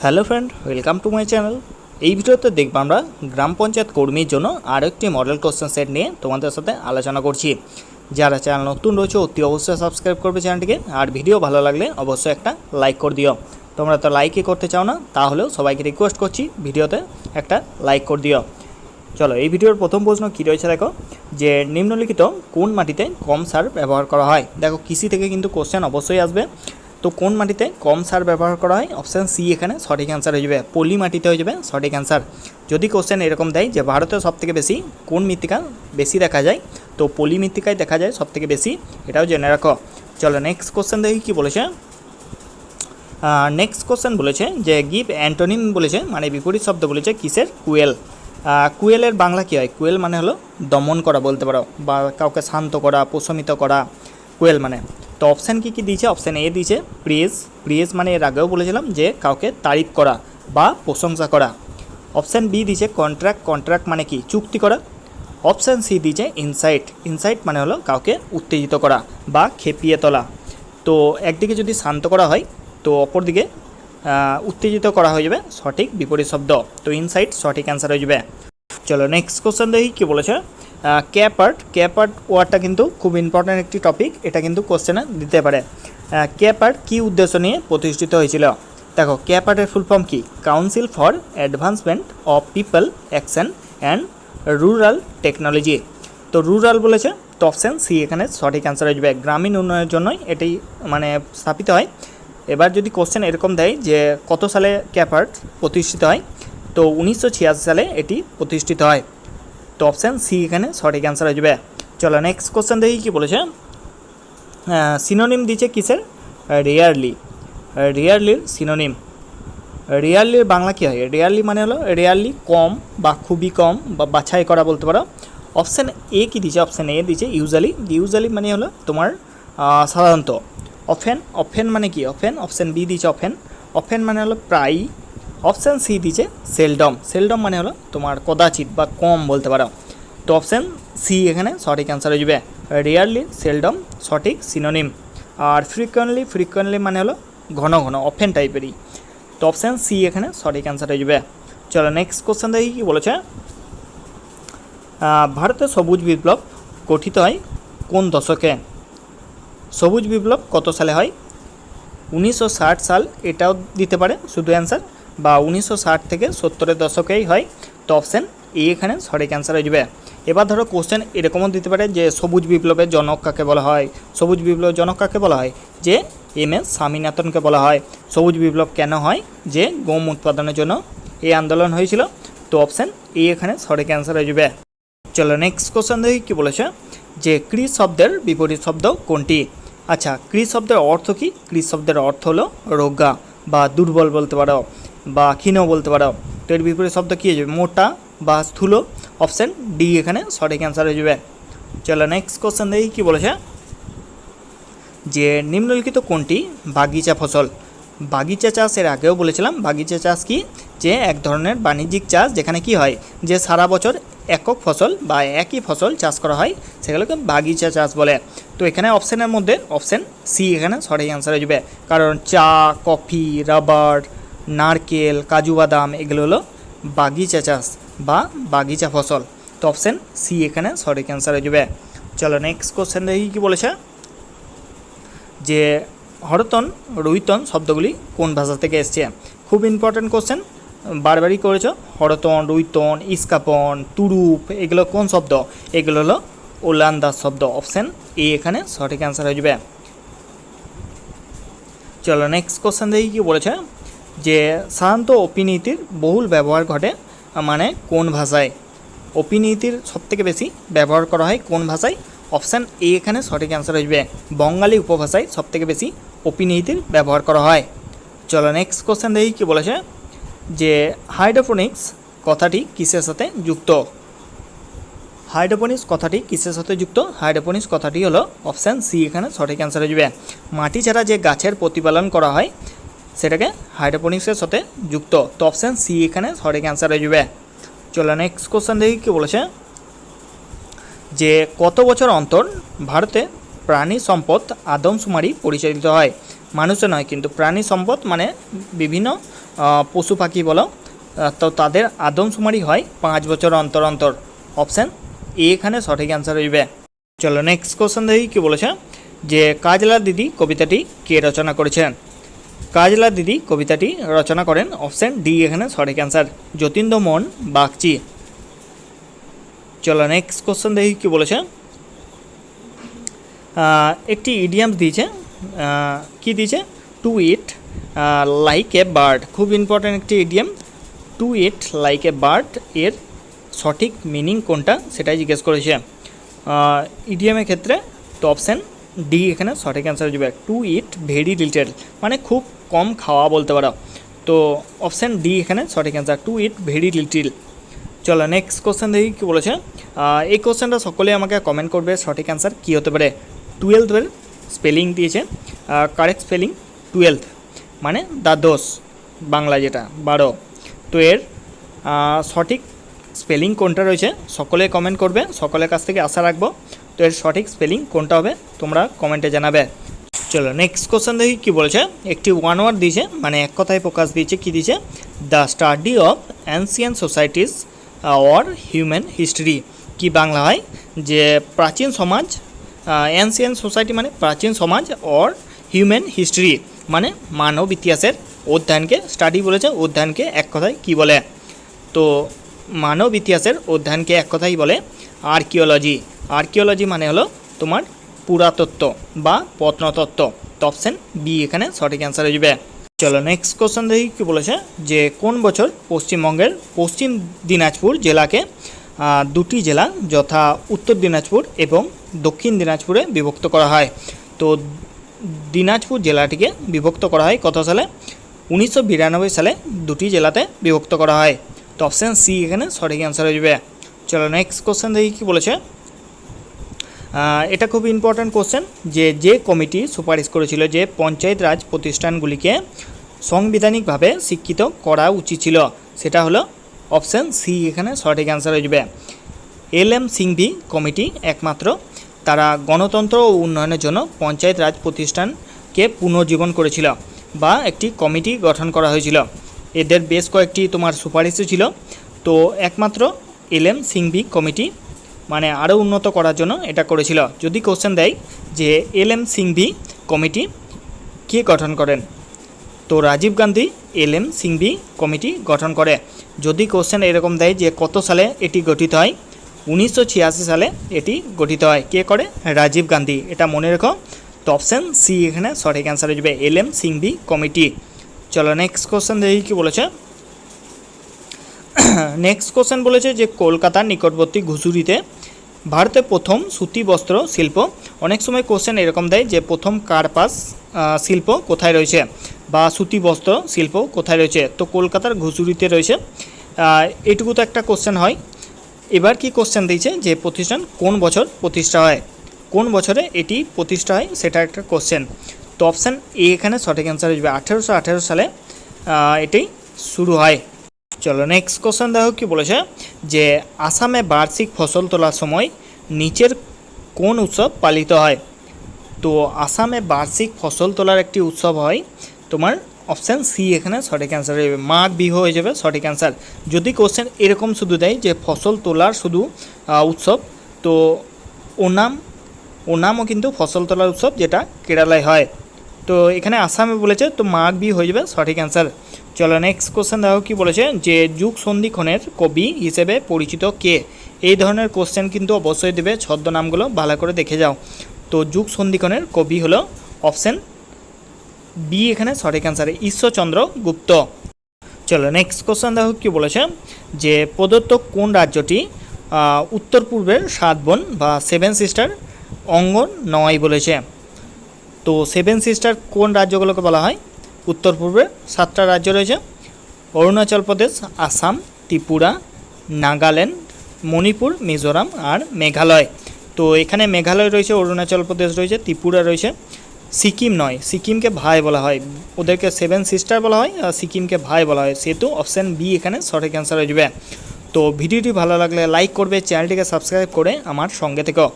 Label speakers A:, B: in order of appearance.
A: Hello friend, welcome to my channel. এই ভিডিওতে দেখব আমরা গ্রাম পঞ্চায়েত কর্মীর জন্য আরও একটি মডেল কোশ্চেন সেট নিয়ে তোমাদের সাথে আলোচনা করছি। যারা চ্যানেল নতুন রয়েছে অতি অবশ্যই সাবস্ক্রাইব করবে চ্যানেলটিকে, আর ভিডিও ভালো লাগলে অবশ্যই একটা লাইক করে দিও। তোমরা তো লাইকই করতে চাও না, তাহলেও সবাইকে রিকোয়েস্ট করছি ভিডিওতে একটা লাইক করে দিও। চলো, এই ভিডিওর প্রথম প্রশ্ন কী রয়েছে দেখো, যে নিম্নলিখিত কোন মাটিতে কম সার ব্যবহার করা হয়। দেখো, কৃষি থেকে কিন্তু কোশ্চেন অবশ্যই আসবে। তো কোন মাটিতে কম সার ব্যবহার করা হয়? অপশান সি এখানে সঠিক অ্যান্সার হয়ে যাবে, পলি মাটিতে হয়ে যাবে সঠিক অ্যান্সার। যদি কোশ্চেন এরকম দেয় যে ভারতে সবথেকে বেশি কোন মৃত্তিকা বেশি দেখা যায়, তো পলি মৃত্তিকায় দেখা যায় সবথেকে বেশি, এটাও জেনে রাখো। চলো নেক্সট কোশ্চেন দেখি কী বলেছে। নেক্সট কোশ্চেন বলেছে যে গিভ অ্যান্টোনিম বলেছে, মানে বিপরীত শব্দ বলেছে কিসের? কুয়েল। কুয়েলের বাংলা কী হয়? কুয়েল মানে হলো দমন করা বলতে পারো, বা কাউকে শান্ত করা, প্রশমিত করা, কুয়েল মানে। তো অপশান কী দিয়েছে? অপশান এ দিয়েছে প্রেজ। প্রেজ মানে এর আগেও বলেছিলাম যে কাউকে তারিফ করা বা প্রশংসা করা। অপশান বি দিয়েছে কন্ট্রাক্ট। কন্ট্রাক্ট মানে কি? চুক্তি করা। অপশান সি দিয়েছে ইনসাইট। ইনসাইট মানে হলো কাউকে উত্তেজিত করা বা খেপিয়ে তোলা। তো একদিকে যদি শান্ত করা হয়, তো অপরদিকে উত্তেজিত করা হয়ে যাবে সঠিক বিপরীত শব্দ। তো ইনসাইট সঠিক অ্যান্সার হয়ে যাবে। চলো নেক্সট কোশ্চেন দেখি কী বলেছে। ক্যাপার্ট। ক্যাপার্ট ওয়ার্ডটা কিন্তু খুব ইম্পর্ট্যান্ট একটি টপিক, এটা কিন্তু কোশ্চেনে দিতে পারে। ক্যাপার্ট কী উদ্দেশ্য নিয়ে প্রতিষ্ঠিত হয়েছিল? দেখো, ক্যাপার্টের ফুল ফর্ম কি? Council for advancement of people action and rural technology. তো রুরাল বলেছে, তো অপশান সি এখানে সঠিক অ্যান্সার হয়ে যাবে। গ্রামীণ উন্নয়নের জন্যই এটি মানে স্থাপিত হয়। এবার যদি কোশ্চেন এরকম দেয় যে কত সালে ক্যাপার্ট প্রতিষ্ঠিত হয়, তো 1986 সালে এটি প্রতিষ্ঠিত হয়। তো অপশান সি এখানে সঠিক অ্যান্সার হয়ে যাবে। চলো নেক্সট কোশ্চেন দেখি কী বলেছে। সিনোনিম দিচ্ছে কিসের? রেয়ারলি। রেয়ারলির সিনোনিম। রেয়ারলির বাংলা কী হয়? রেয়ারলি মানে হলো রেয়ারলি কম বা খুবই কম বা বাছাই করা বলতে পারো। অপশান এ কী দিচ্ছে? অপশান এ দিচ্ছে ইউজুয়ালি। ইউজুয়ালি মানে হলো তোমার সাধারণত। অফেন। অফেন মানে কি? অফেন। অপশান বি দিচ্ছে অফেন। অফেন মানে হলো প্রায়। অপশান সি দিচ্ছে সেলডম। সেলডম মানে হলো তোমার কদাচিৎ বা কম বলতে পারো। তো অপশান সি এখানে সঠিক অ্যান্সার হয়ে যাবে। রেয়ারলি, সেলডম সঠিক সিনোনিম। আর ফ্রিকোয়েন্টলি, ফ্রিকোয়েন্টলি মানে হলো ঘন ঘন, অফেন টাইপেরই। তো অপশান সি এখানে সঠিক অ্যান্সার হয়ে যাবে। চলো নেক্সট কোশ্চেন দেখি কী বলেছে। ভারতের সবুজ বিপ্লব গঠিত হয় কোন দশকে? সবুজ বিপ্লব কত সালে হয়? 1960 সাল, এটাও দিতে পারে শুধু অ্যান্সার, বা 1960 থেকে 70-এর দশকেই হয়। তো অপশান এ এখানে সঠিক অ্যান্সার হয়ে যাবে। এবার ধরো কোশ্চেন এরকমও দিতে পারে যে সবুজ বিপ্লবের জনক কাকে বলা হয়? সবুজ বিপ্লবের জনক কাকে বলা হয়? যে এম.এস. স্বামীনাথনকে বলা হয়। সবুজ বিপ্লব কেন হয়? যে গম উৎপাদনের জন্য এই আন্দোলন হয়েছিল। তো অপশান এ এখানে সঠিক অ্যান্সার হয়ে যাবে। চলো নেক্সট কোশ্চেন দেখি কী বলেছে, যে কৃষ শব্দের বিপরীত শব্দ কোনটি? আচ্ছা, কৃষ শব্দের অর্থ কী? কৃষ শব্দের অর্থ হলো রোগা বা দুর্বল বলতে পারো, বা ক্ষীণ বলতে পারো। তো এর বিপরীত শব্দ কী হয়ে যাবে? মোটা বা স্থূল। অপশান ডি এখানে সঠিক অ্যান্সার হয়ে যাবে। চলো নেক্সট কোশ্চেন দেখি কী বলেছে, যে নিম্নলিখিত কোনটি বাগিচা ফসল? বাগিচা চাষ এর আগেও বলেছিলাম। বাগিচা চাষ কি? যে এক ধরনের বাণিজ্যিক চাষ, যেখানে কি হয় যে সারা বছর একক ফসল বা একই ফসল চাষ করা হয়, সেগুলোকে বাগিচা চাষ বলে। তো এখানে অপশানের মধ্যে অপশান সি এখানে সঠিক অ্যান্সার হয়ে যাবে, কারণ চা, কফি, রাবার, নারকেল, কাজু বাদাম এগুলো হলো বাগিচা চাষ বা বাগিচা ফসল। তো অপশান সি এখানে সঠিক অ্যান্সার হয়ে যাবে। চলো নেক্সট কোশ্চেন দেখি কী বলেছে, যে হরতন, রুইতন শব্দগুলি কোন ভাষা থেকে এসছে? খুব ইম্পর্ট্যান্ট কোশ্চেন, বারবারই করেছো। হরতন, রুইতন, ইস্কাপন, তুরুপ এগুলো কোন শব্দ? এগুলো হলো ওলান্দাজ শব্দ। অপশান এ এখানে সঠিক অ্যান্সার হয়ে যাবে। চলো নেক্সট কোশ্চেন দেখি কী বলেছে, যে সাধারণত অপিনীতির বহুল ব্যবহার ঘটে মানে কোন ভাষায়? অপিনীতির সবথেকে বেশি ব্যবহার করা হয় কোন ভাষায়? অপশান এ এখানে সঠিক অ্যান্সার হয়ে যাবে। বঙ্গালী উপভাষায় সবথেকে বেশি অপিনীতির ব্যবহার করা হয়। চলো নেক্সট কোশ্চেন দেখি কী বলেছে, যে হাইড্রোপনিক্স কথাটি কিসের সাথে যুক্ত? হাইড্রোপনিক্স কথাটি কিসের সাথে যুক্ত? হাইড্রোপনিক্স কথাটি হলো অপশান সি এখানে সঠিক অ্যান্সার হয়ে যাবে। মাটি ছাড়া যে গাছের প্রতিপালন করা হয় সেটাকে হাইড্রোপনিক্সের সাথে যুক্ত। তো অপশান সি এখানে সঠিক অ্যান্সার হয়ে যাবে। চলো নেক্সট কোশ্চেন দেখি কী বলেছে, যে কত বছর অন্তর ভারতে প্রাণী সম্পদ আদমশুমারি পরিচালিত হয়? মানুষে নয় কিন্তু প্রাণী সম্পদ মানে বিভিন্ন পশু পাখি বলো, তো তাদের আদমশুমারি হয় 5 বছর অন্তর অন্তর। অপশান এ এখানে সঠিক অ্যান্সার হইবে। চলো নেক্সট কোশ্চেন দেখি কি বলেছে, যে কাজলা দিদি কবিতাটি কে রচনা করেছেন? কাজলা দিদি কবিতাটি রচনা করেন, অপশান ডি এখানে সঠিক অ্যান্সার, যতীন্দ্রমোহন বাগচি। চলো নেক্সট কোশ্চেন দেখি কি বলেছে, একটি ইডিয়াম দিয়েছে, কি দিয়েছে, to eat like a bird. খুব ইম্পর্ট্যান্ট একটি idiom, to eat like a bird এর সঠিক মিনিং কোনটা সেটাই জিজ্ঞেস করেছে ইডিয়ামের ক্ষেত্রে। তো অপশান ডি এখানে সঠিক অ্যান্সার হয়ে যাবে, টু ইট ভেরি লিটল মানে খুব কম খাওয়া বলতে পারো। তো অপশান ডি এখানে সঠিক answer, to eat very little. চলো নেক্সট কোশ্চেন দেখি কী বলেছে, এই কোশ্চেনটা সকলে আমাকে কমেন্ট করবে সঠিক অ্যান্সার কী হতে পারে। 12 স্পেলিং দিয়েছে, কারেক্ট স্পেলিং 12 মানে দ্বাদশ, বাংলা যেটা 12। তো এর সঠিক স্পেলিং কোনটা রয়েছে সকলে কমেন্ট করবে, সকলের কাছ থেকে আশা রাখবো। তো এর সঠিক স্পেলিং কোনটা হবে তোমরা কমেন্টে জানাবে। চলো নেক্সট কোশ্চেন দেখি কী বলেছে, একটি ওয়ান ওয়ার্ড দিয়েছে মানে এক কথায় প্রকাশ দিয়েছে, কী দিয়েছে, the study of ancient societies or human history. কি বাংলা হয় যে প্রাচীন সমাজ, অ্যানসিয়েন্ট সোসাইটি মানে প্রাচীন সমাজ, অর হিউম্যান হিস্ট্রি মানে মানব ইতিহাসের অধ্যয়নকে, স্টাডি বলেছে অধ্যয়নকে এক কথায় কি বলে, তো মানব ইতিহাসের অধ্যয়নকে এক কথাই বলে আর্কিওলজি। আর্কিওলজি মানে হলো তোমার পুরাতত্ত্ব বা প্রত্নতত্ত্ব। তো অপশান বি এখানে সঠিক অ্যান্সার হয়ে যাবে। চলো নেক্সট কোশ্চেন দেখি কী বলেছে, যে কোন বছর পশ্চিমবঙ্গের পশ্চিম দিনাজপুর জেলাকে দুটি জেলা যথা উত্তর দিনাজপুর এবং দক্ষিণ দিনাজপুরে বিভক্ত করা হয়? তো দিনাজপুর জেলাটিকে বিভক্ত করা হয় কত সালে? 1992 সালে দুটি জেলাতে বিভক্ত করা হয়। তো অপশান সি এখানে সঠিক অ্যান্সার হয়ে যাবে। চলো নেক্সট কোশ্চেন দেখি কী বলেছে, এটা খুব ইম্পর্ট্যান্ট কোশ্চেন, যে কমিটি সুপারিশ করেছিল যে পঞ্চায়েত রাজ প্রতিষ্ঠানগুলিকে সাংবিধানিকভাবে স্বীকৃত করা উচিত ছিল, সেটা হলো অপশান সি এখানে সঠিক অ্যান্সার হয়ে যাবে। এল.এম. সিংভি কমিটি একমাত্র তারা গণতন্ত্র ও উন্নয়নের জন্য পঞ্চায়েত রাজ প্রতিষ্ঠানকে পুনর্জীবন করেছিল বা একটি কমিটি গঠন করা হয়েছিল। এদের বেশ কয়েকটি তোমার সুপারিশও ছিল, তো একমাত্র এল.এম. সিংভি কমিটি মানে আরও উন্নত করার জন্য এটা করেছিল। যদি কোশ্চেন দেয় যে এল.এম. সিংভি কমিটি কে গঠন করেন, তো রাজীব গান্ধী এল.এম. সিংভি কমিটি গঠন করে। যদি কোশ্চেন এরকম দেয় যে কত সালে এটি গঠিত হয়, 1986 সালে এটি গঠিত হয়। কে করে? রাজীব গান্ধী, এটা মনে রেখো। তো অপশান সি এখানে সঠিক অ্যান্সার হয়ে যাবে, এল.এম. সিংভি কমিটি। চলো নেক্সট কোশ্চেন দেখি কী বলেছে, নেক্সট কোশ্চেন বলেছে যে কলকাতার নিকটবর্তী ঘুষুরিতে ভারতের প্রথম সুতি বস্ত্র শিল্প। অনেক সময় কোশ্চেন এরকম দেয় যে প্রথম কার্পাস শিল্প কোথায় রয়েছে বা সুতি বস্ত্র শিল্প কোথায় রয়েছে, তো কলকাতার ঘুষুরিতে রয়েছে। এইটুকু তো একটা কোশ্চেন হয়। এবার কি কোশ্চেন দিয়েছে যে প্রতিষ্ঠান কোন বছর প্রতিষ্ঠা হয়, কোন বছরে এটি প্রতিষ্ঠা হয় সেটা একটা কোশ্চেন। তো অপশান এ এখানে সঠিক অ্যান্সার হয়ে যাবে, 1818 সালে এটি শুরু হয়। চলো নেক্সট কোশ্চেন দেখো কি বলেছে, যে আসামে বার্ষিক ফসল তোলার সময় নিচের কোন উৎসব পালিত হয়? তো আসামে বার্ষিক ফসল তোলার একটি উৎসব হয় তোমার, অপশান সি এখানে সঠিক অ্যান্সার হয়ে যাবে, মাঘ বিহু হয়ে যাবে সঠিক অ্যান্সার। যদি কোশ্চেন এরকম শুধু দেয় যে ফসল তোলার শুধু উৎসব, তো ওনামও কিন্তু ফসল তোলার উৎসব যেটা কেরালায় হয়। তো এখানে আসামে বলেছে, তো মাঘ বিহু হয়ে যাবে সঠিক অ্যান্সার। চলো নেক্সট কোশ্চেন দেখো কি বলেছে, যে যুগ সন্ধিক্ষণের কবি হিসেবে পরিচিত কে? এই ধরনের কোশ্চেন কিন্তু অবশ্যই দেবে, ছদ্মনামগুলো ভালো করে দেখে যাও। তো যুগ সন্ধিক্ষণের কবি হলো অপশান বি এখানে সঠিক অ্যান্সার, ঈশ্বরচন্দ্র গুপ্ত। চলো নেক্সট কোশ্চেন দেখো কি বলেছে, যে প্রদত্ত কোন রাজ্যটি উত্তর পূর্বের 7 বোন বা 7 সিস্টার অঙ্গ নয় বলেছে? তো 7 সিস্টার কোন রাজ্যগুলোকে বলা হয়? উত্তর পূর্বে 7টা রাজ্য রয়েছে, অরুণাচল প্রদেশ, আসাম, ত্রিপুরা, নাগাল্যান্ড, মণিপুর, মিজোরাম আর মেঘালয়। তো এখানে মেঘালয় রয়েছে, অরুণাচল প্রদেশ রয়েছে, ত্রিপুরা রয়েছে, সিকিম নয়, সিকিমকে ভাই বলা হয়, ওদেরকে 7 সিস্টার বলা হয় আর সিকিমকে ভাই বলা হয়, সেহেতু অপশান বি এখানে সঠিক অ্যান্সার হয়ে যাবে। তো ভিডিওটি ভালো লাগলে লাইক করবে, চ্যানেলটিকে সাবস্ক্রাইব করে আমার সঙ্গে থেকো।